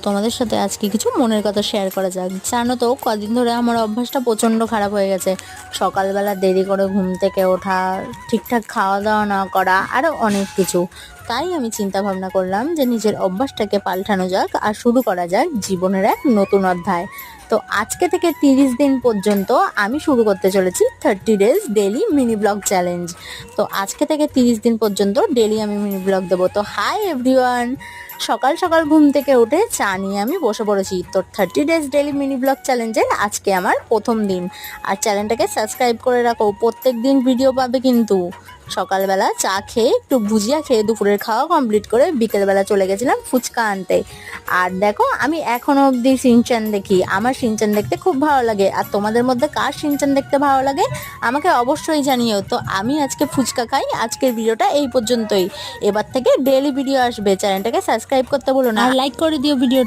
তোমাদের সাথে আজকে কিছু মনের কথা শেয়ার করা যাক। জানো তো কদিন ধরে আমার অভ্যাসটা প্রচণ্ড খারাপ হয়ে গেছে। সকালবেলা দেরি করে ঘুম থেকে ওঠা, ঠিকঠাক খাওয়া দাওয়া না করা, আরও অনেক কিছু। তাই আমি চিন্তা ভাবনা করলাম যে নিজের অভ্যাসটাকে পাল্টানো যাক আর শুরু করা যাক জীবনের এক নতুন অধ্যায়। তো আজকে থেকে 30 দিন পর্যন্ত আমি শুরু করতে চলেছি 30 days daily mini blog challenge. তো আজকে থেকে 30 দিন পর্যন্ত ডেলি আমি মিনি ব্লগ দেবো। তো হাই এভরিওয়ান, সকাল সকাল ঘুম থেকে উঠে চা নিয়ে আমি বসে পড়েছি। তো 30 ডেজ ডেলি মিনি ব্লগ চ্যালেঞ্জের আজকে আমার প্রথম দিন। আর চ্যানেলটাকে সাবস্ক্রাইব করে রাখো, প্রত্যেক দিন ভিডিও পাবে কিন্তু। সকালবেলা চা খেয়ে একটু ভুজিয়া খেয়ে দুপুরের খাওয়া কমপ্লিট করে বিকেলবেলা চলে গেছিলাম ফুচকা আনতে। আর দেখো আমি এখনো অবধি শিনচান দেখি। আমার শিনচান দেখতে খুব ভালো লাগে। আর তোমাদের মধ্যে কার শিনচান দেখতে ভালো লাগে আমাকে অবশ্যই জানিও। তো আমি আজকে ফুচকা খাই। আজকের ভিডিওটা এই পর্যন্তই। এবার থেকে ডেইলি ভিডিও আসবে। চ্যানেলটাকে সাবস্ক্রাইব করতে বলো না আর লাইক করে দিও ভিডিও।